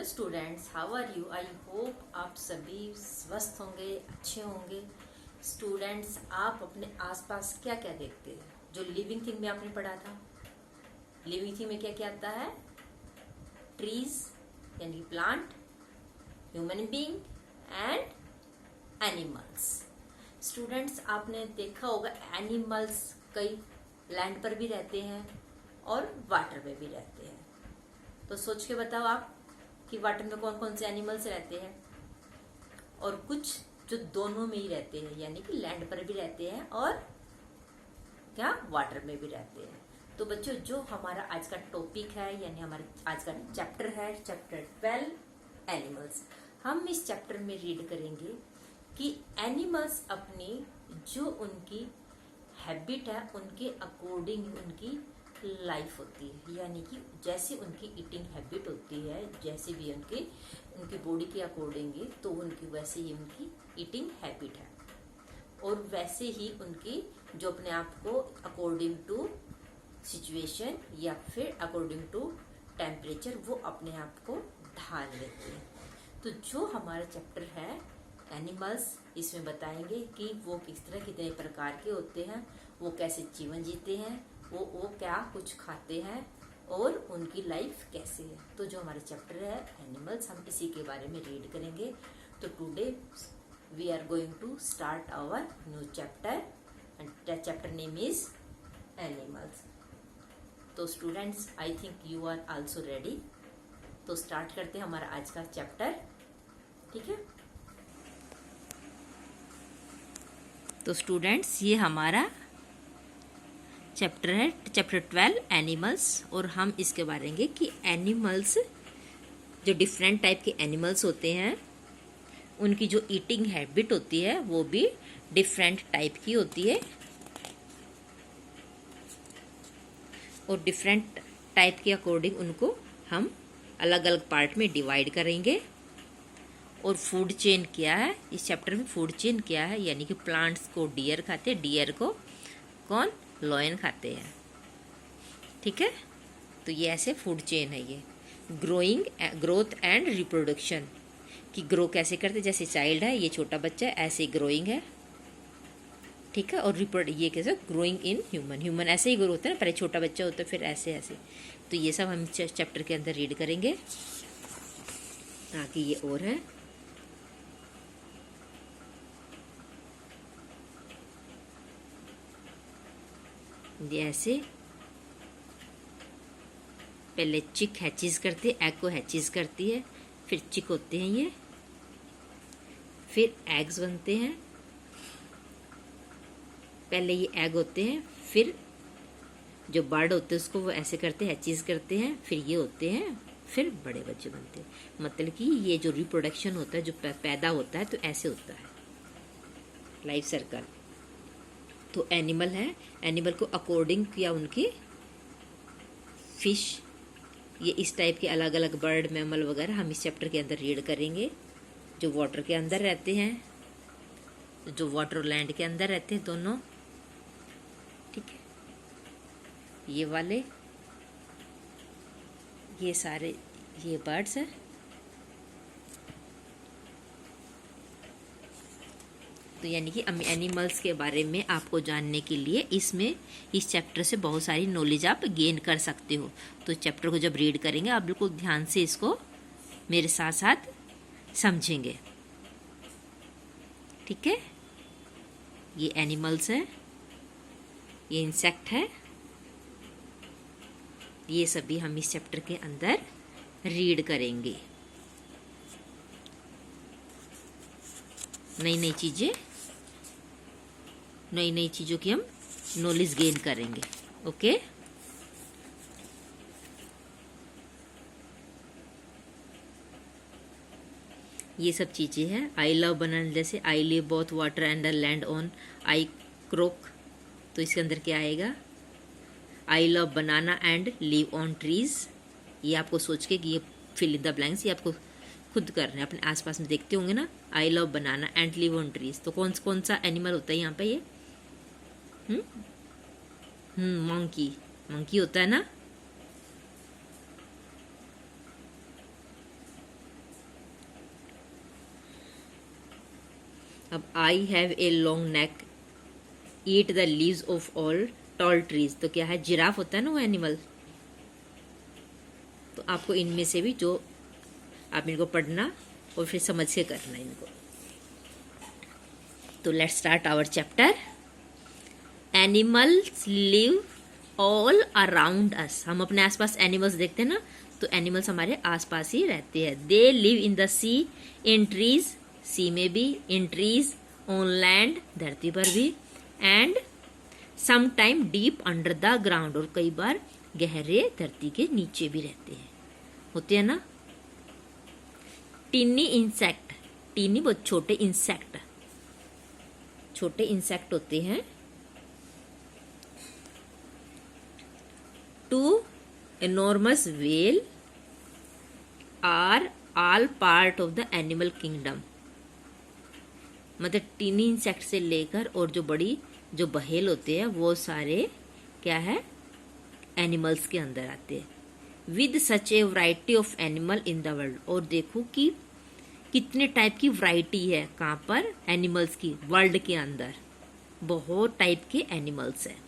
Students, how are you? I hope आप सभी स्वस्थ होंगे, अच्छे होंगे। स्टूडेंट्स, आप अपने आसपास क्या क्या देखते हैं? जो लिविंग थिंग में आपने पढ़ा था, लिविंग थिंग में क्या क्या आता है? ट्रीज यानी plant, human being and animals. Students, आपने देखा होगा एनिमल्स कई लैंड पर भी रहते हैं और वाटर में भी रहते हैं। तो सोच के बताओ आप कि वाटर में कौन कौन से एनिमल्स रहते हैं, और कुछ जो दोनों में ही रहते हैं, यानी कि लैंड पर भी रहते हैं और क्या वाटर में भी रहते हैं। तो बच्चों, जो हमारा आज का टॉपिक है यानी हमारा आज का चैप्टर है, चैप्टर 12 एनिमल्स। हम इस चैप्टर में रीड करेंगे कि एनिमल्स अपनी जो उनकी हैबिट है उनके अकॉर्डिंग उनकी लाइफ होती है, यानी कि जैसे उनकी ईटिंग हैबिट होती है, जैसे भी उनकी बॉडी के अकॉर्डिंग, तो उनकी वैसे ही उनकी ईटिंग हैबिट है, और वैसे ही उनकी जो अपने आप को अकॉर्डिंग टू सिचुएशन या फिर अकॉर्डिंग टू टेम्परेचर वो अपने आप को ढाल लेते हैं। तो जो हमारा चैप्टर है एनिमल्स, इसमें बताएंगे कि वो किस तरह कितने प्रकार के होते हैं, वो कैसे जीवन जीते हैं, वो क्या कुछ खाते हैं और उनकी लाइफ कैसे है। तो जो हमारे चैप्टर है एनिमल्स, हम इसी के बारे में रीड करेंगे। तो today we are going to start our new chapter and the chapter name is animals. तो students, I think you are also ready. तो स्टार्ट करते हैं हमारा आज का चैप्टर, ठीक है? तो स्टूडेंट्स, ये हमारा चैप्टर है, चैप्टर 12 एनिमल्स, और हम इसके बारे में कि एनिमल्स जो डिफरेंट टाइप के एनिमल्स होते हैं उनकी जो ईटिंग हैबिट होती है वो भी डिफरेंट टाइप की होती है, और डिफरेंट टाइप के अकॉर्डिंग उनको हम अलग अलग पार्ट में डिवाइड करेंगे। और फूड चेन क्या है, इस चैप्टर में फूड चेन क्या है, यानी कि प्लांट्स को डियर खाते हैं, डियर को कौन लॉयन खाते हैं, ठीक है? तो ये ऐसे फूड चेन है। ये ग्रोथ एंड रिप्रोडक्शन कि ग्रो कैसे करते, जैसे चाइल्ड है, ये छोटा बच्चा है, ऐसे ग्रोइंग है, ठीक है? और ये कैसे ग्रोइंग इन ह्यूमन ऐसे ही ग्रो होता है ना, पहले छोटा बच्चा होता है फिर ऐसे ऐसे। तो ये सब हम चैप्टर के अंदर रीड करेंगे। आगे ये और है, ये ऐसे पहले चिक हैचिज करती है, एग को हैचिज करती है, फिर चिक होते हैं ये, फिर एग्स बनते हैं। पहले ये एग होते हैं, फिर जो बर्ड होते हैं उसको वो ऐसे करते हैं, हैचिज करते हैं, फिर ये होते हैं, फिर बड़े बच्चे बनते हैं। मतलब कि ये जो रिप्रोडक्शन होता है, जो पैदा होता है, तो ऐसे होता है लाइफ सर्कल। तो एनिमल है, एनिमल को अकॉर्डिंग किया उनकी फिश, ये इस टाइप के अलग अलग बर्ड, मैमल वगैरह हम इस चैप्टर के अंदर रीड करेंगे। जो वाटर के अंदर रहते हैं, जो वाटर और लैंड के अंदर रहते हैं दोनों, ठीक है? ये वाले, ये सारे ये बर्ड्स हैं। तो यानी कि एनिमल्स के बारे में आपको जानने के लिए इसमें इस चैप्टर से बहुत सारी नॉलेज आप गेन कर सकते हो। तो चैप्टर को जब रीड करेंगे आप बिल्कुल ध्यान से इसको मेरे साथ साथ समझेंगे, ठीक है? ये एनिमल्स है, ये इंसेक्ट है, ये सभी हम इस चैप्टर के अंदर रीड करेंगे। नई नई चीज़ों की हम नॉलेज गेन करेंगे, ओके? ये सब चीज़ें हैं। आई लव बनाना, जैसे I live both water and the land on I crook, तो इसके अंदर क्या आएगा? I love banana and live on trees. ये आपको सोच के कि ये फिल इन द ब्लैंक्स, ये आपको खुद करना है, अपने आसपास में देखते होंगे ना, I love banana and live on trees. तो कौन सा एनिमल होता है यहाँ पे? ये मंकी होता है ना। अब I have a long neck, eat the leaves of all tall trees, तो क्या है, जिराफ होता है ना वो एनिमल। तो आपको इनमें से भी जो आप इनको पढ़ना और फिर समझ के करना इनको। तो let's start our chapter. Animals live all around us, हम अपने आसपास एनिमल्स देखते हैं ना, तो एनिमल्स हमारे आसपास ही रहते हैं। They live in the sea, in trees, sea में भी, इन ट्रीज, ऑन लैंड, धरती पर भी, and some time deep under the ground, और कई बार गहरे धरती के नीचे भी रहते हैं, होते हैं ना। टिनी इंसेक्ट, टिनी बहुत छोटे इंसेक्ट, छोटे इंसेक्ट होते हैं। To enormous whale are all part of the animal kingdom, मतलब टीनी इंसेक्ट से लेकर और जो बड़ी जो बहेल होते हैं वो सारे क्या है, एनिमल्स के अंदर आते हैं। With such A variety of animal in the world, और देखो कि कितने टाइप की वैरायटी है कहाँ पर, एनिमल्स की, वर्ल्ड के अंदर बहुत टाइप के एनिमल्स हैं।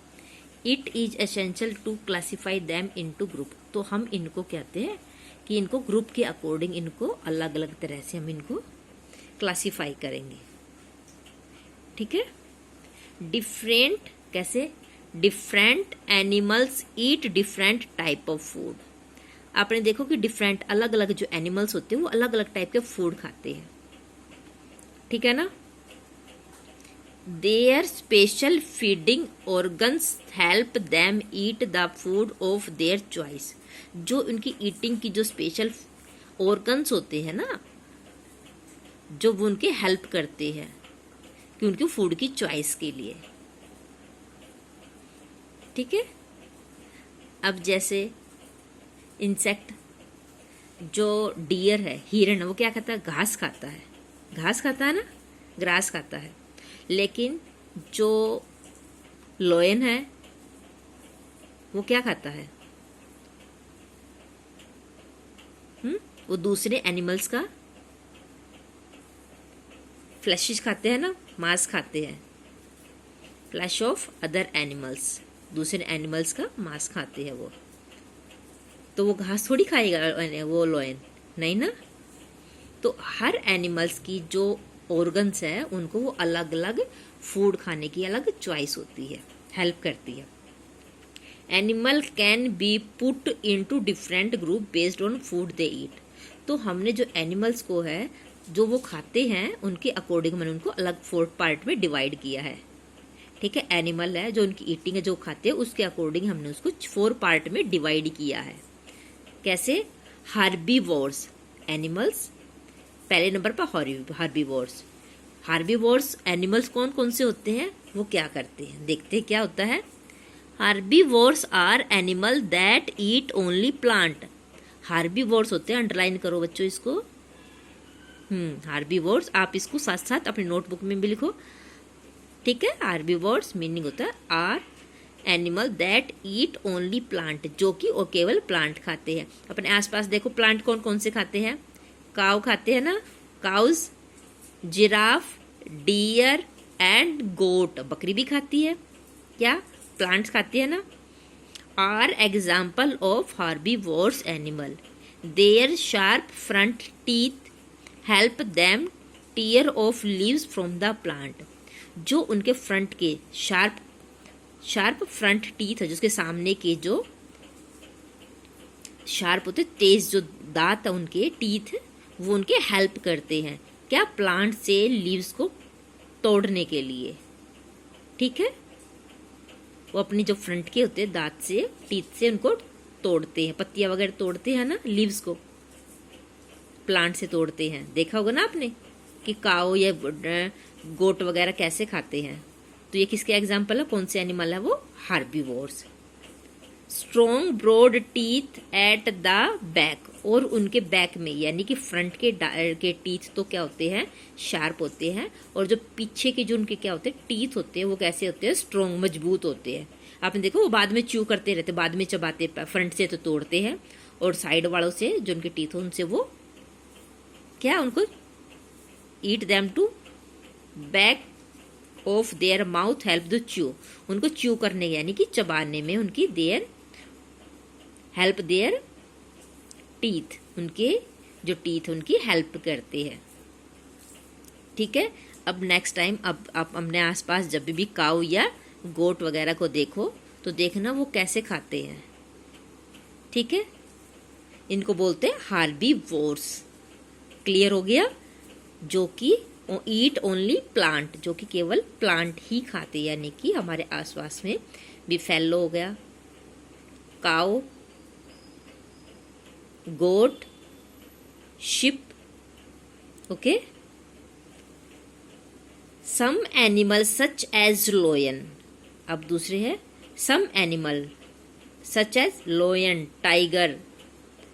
It is essential to classify them into group, तो हम इनको कहते हैं कि इनको ग्रुप के अकॉर्डिंग इनको अलग अलग तरह से हम इनको क्लासीफाई करेंगे, ठीक है। डिफरेंट कैसे, different animals eat different type of food, आपने देखो कि डिफरेंट अलग अलग जो एनिमल्स होते हैं वो अलग अलग टाइप के फूड खाते हैं, ठीक है ना। Their special feeding organs help them eat the food of their choice, जो उनकी ईटिंग की जो स्पेशल ऑर्गन्स होते हैं ना, जो वो उनके हेल्प करते हैं कि उनके फूड की चॉइस के लिए, ठीक है। अब जैसे इंसेक्ट, जो डियर है, हिरन, वो क्या खाता है, घास खाता है, घास खाता है ना, ग्रास खाता है। लेकिन जो लॉयन है वो क्या खाता है, वो दूसरे एनिमल्स का फ्लैशेस खाते हैं ना, मांस खाते हैं, फ्लैश ऑफ अदर एनिमल्स, दूसरे एनिमल्स का मांस खाते हैं वो, तो वो घास थोड़ी खाएगा वो लॉयन, नहीं ना। तो हर एनिमल्स की जो ऑर्गन्स है उनको वो अलग अलग फूड खाने की अलग चॉइस होती है, हेल्प करती है। Animal can be put into different group based on food they eat, तो हमने जो एनिमल्स को है जो वो खाते हैं उनके अकॉर्डिंग मैंने उनको अलग 4 पार्ट में डिवाइड किया है, ठीक है। एनिमल है जो उनकी ईटिंग है जो खाते हैं उसके अकॉर्डिंग हमने उसको 4 पार्ट में डिवाइड किया है। कैसे, हार्बीवोर्स एनिमल्स, पहले नंबर पर हार्बीवोर्स। हार्बीवोर्स एनिमल्स कौन कौन से होते हैं, वो क्या करते हैं, देखते हैं क्या होता है। Herbivores are animal that eat only plant, herbivores होते हैं, अंडरलाइन करो बच्चों इसको, हार्बीवोर्स, आप इसको साथ साथ अपनी नोटबुक में भी लिखो, ठीक है। हार्बीवोर्स मीनिंग होता है are animal that eat only plant, जो कि वो केवल प्लांट खाते हैं। अपने आसपास देखो प्लांट कौन कौन से खाते हैं, काव खाते हैं ना, cows, giraffe, deer and goat, बकरी भी खाती है, क्या प्लांट्स खाती है ना। Are example of herbivores animal, their sharp front teeth help them tear off leaves from the plant, जो उनके फ्रंट के शार्प फ्रंट टीथ है, जिसके सामने के जो शार्प होते तेज जो दांत है उनके टीथ, वो उनके हेल्प करते हैं क्या, प्लांट से लीव्स को तोड़ने के लिए, ठीक है। वो अपनी जो फ्रंट के होते हैं दांत से, टीथ से उनको तोड़ते हैं, पत्तियां वगैरह तोड़ते हैं ना, लीव्स को प्लांट से तोड़ते हैं। देखा होगा ना आपने कि काऊ या गोट वगैरह कैसे खाते हैं। तो ये किसके एग्जाम्पल है, कौन से एनिमल है वो, herbivores. Strong broad teeth at the back, और उनके बैक में यानी कि फ्रंट के टीथ तो क्या होते हैं, शार्प होते हैं, और जो पीछे के जो उनके क्या होते हैं टीथ होते हैं वो कैसे होते हैं, स्ट्रॉन्ग, मजबूत होते हैं। आपने देखो वो बाद में च्यू करते रहते, बाद में चबाते, फ्रंट से तो तोड़ते हैं और साइड वालों से जो उनके टीथ हो उनसे वो क्या, उनको eat them to back of their mouth help the chew, उनको च्यू करने यानी कि चबाने में उनकी देयर हेल्प देयर टीथ, उनके जो टीथ उनकी हेल्प करते हैं। ठीक है, अब नेक्स्ट टाइम अब आप अपने आसपास जब भी काऊ या गोट वगैरह को देखो तो देखना वो कैसे खाते हैं। ठीक है, इनको बोलते हैं हार्बीवोर्स। क्लियर हो गया? जो कि ईट ओनली प्लांट, जो कि केवल प्लांट ही खाते, यानी कि हमारे आसपास में बिफेलो हो गया, cow, goat, sheep. Okay, some animal such as lion. अब दूसरे है some animal such as lion, tiger.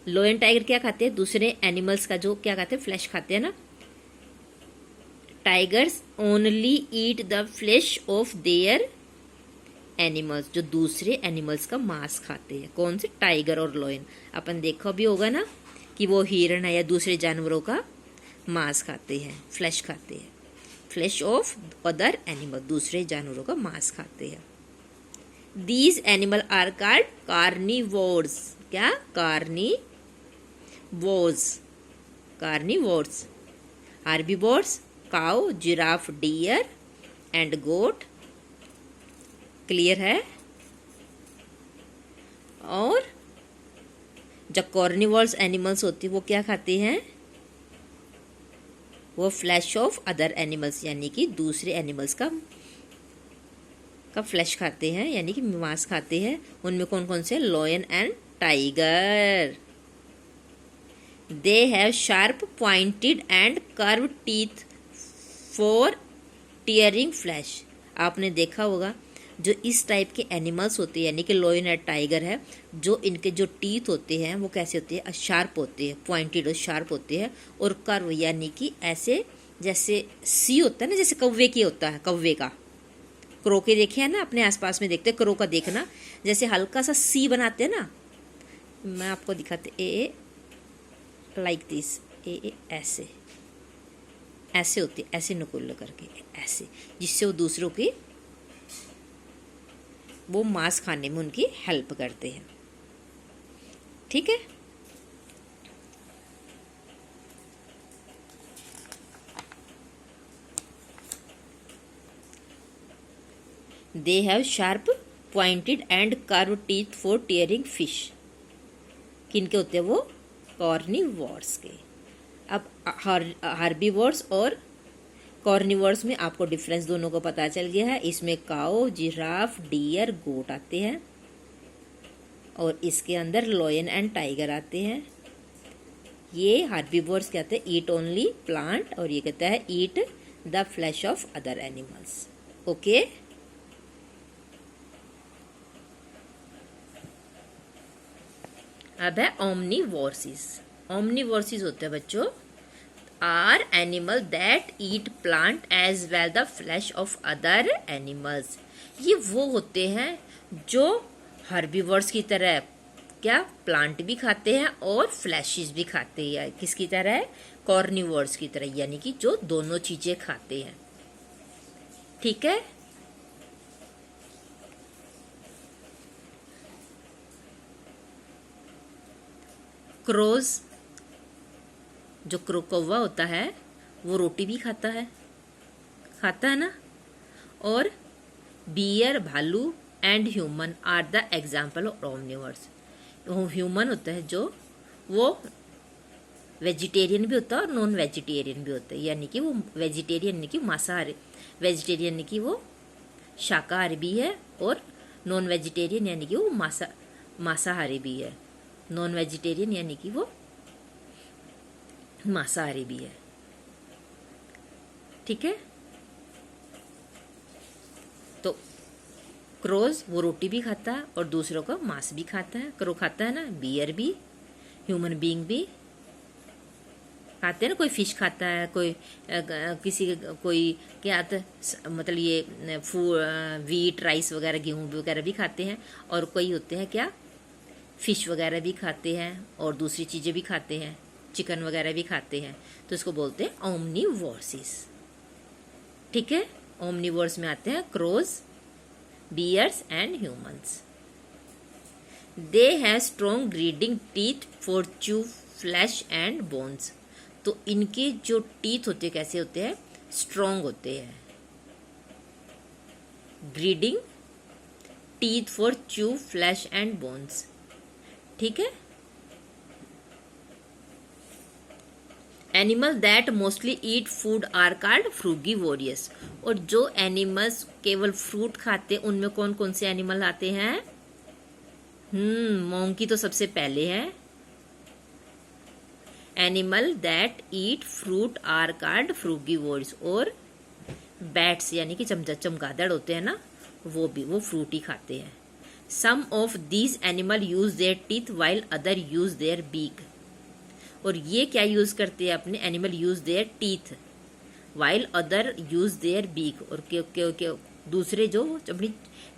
Lion tiger क्या खाते हैं? दूसरे एनिमल्स का जो क्या खाते हैं? फ्लैश खाते हैं ना। Tigers only eat the flesh of their animals, जो दूसरे एनिमल्स का मांस खाते हैं। कौन से? टाइगर और लोयन। अपन देखा भी होगा ना कि वो हिरण है या दूसरे जानवरों का मांस खाते हैं, फ्लैश खाते हैं। फ्लैश ऑफ अदर एनिमल, दूसरे जानवरों का मांस खाते हैं। These animal are called carnivores. क्या? Carnivores, carnivores. Herbivores cow, giraffe, deer and goat. Clear है? और जो कार्निवोर्स एनिमल्स होती है वो क्या खाते हैं? वो फ्लैश ऑफ अदर एनिमल्स, यानी कि दूसरे एनिमल्स का फ्लैश खाते हैं, यानी कि मांस खाते हैं। उनमें कौन कौन से? Lion and tiger. They have sharp pointed and curve teeth for tearing flash. आपने देखा होगा जो इस टाइप के एनिमल्स होते हैं, यानी कि लॉयन एंड टाइगर है, जो इनके जो टीथ होते हैं वो कैसे होते हैं? शार्प होते हैं, पॉइंटेड और शार्प होते हैं। और कर्व यानी कि ऐसे जैसे सी होता है ना, जैसे कौवे की होता है, कौवे का। क्रो के देखे हैं ना, अपने आसपास में देखते हैं क्रो का, देखना जैसे हल्का सा सी बनाते हैं ना। मैं आपको दिखाते, ए लाइक दिस, ए ऐसे ऐसे होते, ऐसे नुकुल करके ऐसे, जिससे वो दूसरों की वो मांस खाने में उनकी हेल्प करते हैं। ठीक है, they have sharp pointed and curve teeth for tearing fish. किनके होते हैं वो? कार्निवोर्स के। अब हार्बीवोर्स और कार्निवोर्स में आपको डिफरेंस दोनों को पता चल गया है। इसमें काऊ, जिराफ, डियर, गोट आते हैं और इसके अंदर लॉयन एंड टाइगर आते हैं। ये हार्बीवोर्स कहते हैं ईट ओनली प्लांट, और ये कहता है eat the flesh of other animals. Okay, अब है ओमनीवोर्सिस। ओमनीवोर्सिस होते हैं बच्चों are animal that eat plant as well the flesh of other animals. ये वो होते हैं जो हर्बीवर्स की तरह क्या प्लांट भी खाते हैं और फ्लैशेस भी खाते हैं। किसकी तरह है? कार्निवोर्स की तरह, यानी कि जो दोनों चीजें खाते हैं। ठीक है, क्रोज, जो क्रो कौवा होता है वो रोटी भी खाता है ना। और बियर, भालू and human are the example of omnivores. Human होता है जो वो वेजिटेरियन भी होता है और नॉन वेजिटेरियन भी होता है, यानी कि वो वेजिटेरियन यानी कि मांसाहारी, वेजिटेरियन यानी कि वो शाकाहारी भी है, और नॉन वेजिटेरियन यानी कि वो मांसाहारी भी है। नॉन वेजिटेरियन यानी कि वो मांसाहारी भी है। ठीक है, तो क्रोज वो रोटी भी खाता है और दूसरों का मांस भी खाता है। क्रो खाता है ना, बियर भी, ह्यूमन बीइंग भी खाते हैं ना। कोई फिश खाता है, कोई कोई क्या आता है, मतलब ये वीट, राइस वगैरह, गेहूं वगैरह भी खाते हैं। और कोई होते हैं क्या, फिश वगैरह भी खाते हैं और दूसरी चीज़ें भी खाते हैं, चिकन वगैरह भी खाते हैं। तो इसको बोलते हैं ओमनीवोर्सिस। ठीक है। ओमनिवोर्स में आते हैं crows, bears and humans. They have strong grinding teeth for chew flesh and bones. तो इनके जो टीथ होते हैं कैसे होते हैं, स्ट्रॉन्ग होते हैं। Grinding teeth for chew flesh and bones, ठीक है। Animal that mostly eat food are called frugivorous. और जो एनिमल्स केवल फ्रूट खाते हैं उनमें कौन कौन से एनिमल आते हैं? मोंकी तो सबसे पहले है। Animal that eat fruit are called frugivores. और बैट्स यानी कि चमगादड़ होते हैं ना, वो फ्रूट ही खाते हैं। Some of these animal use their teeth while other use their beak. और ये क्या यूज करते हैं अपने animal? Use their teeth while other use their beak. और क्यों दूसरे जो अपनी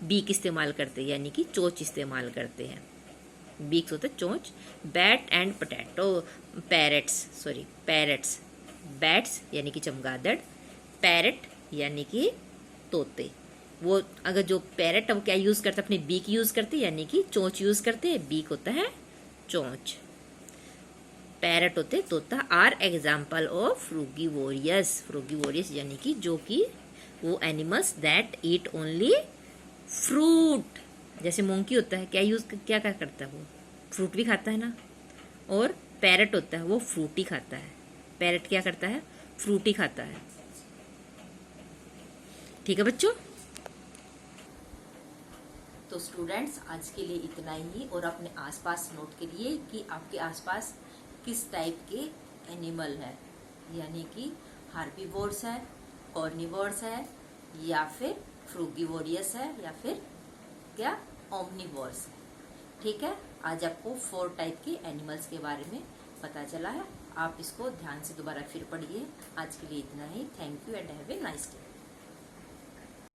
बीक इस्तेमाल करते हैं यानी कि चोंच इस्तेमाल करते हैं। बीक्स होते चोंच। Bat and parrots. बैट्स यानी कि चमगादड़, पैरट यानी कि तोते। वो अगर जो पैरट अब क्या यूज करते हैं, अपनी बीक यूज करते हैं यानी कि चोंच यूज करते हैं। बीक होता है चोंच, पैरट होते तोता। आर एग्जाम्पल ऑफ फ्रूगीवोरियस यानी कि जो कि वो animals that eat only fruit. जैसे मोंकी होता है क्या करता है, वो फ्रूट भी खाता है ना। और पैरट होता है वो फ्रूट ही खाता है। पैरट क्या करता है? फ्रूट ही खाता है। ठीक है बच्चों। तो स्टूडेंट्स आज के लिए इतना ही। और अपने आसपास नोट करिए कि आपके आसपास किस टाइप के एनिमल है, यानी कि हार्बीवोर्स है, कार्निवोर्स है, या फिर फ्रूगीवोरियस है, या फिर क्या ओमनिवोर्स है। ठीक है। आज आपको 4 टाइप के एनिमल्स के बारे में पता चला है। आप इसको ध्यान से दोबारा फिर पढ़िए। आज के लिए इतना ही। Thank you and have a nice day.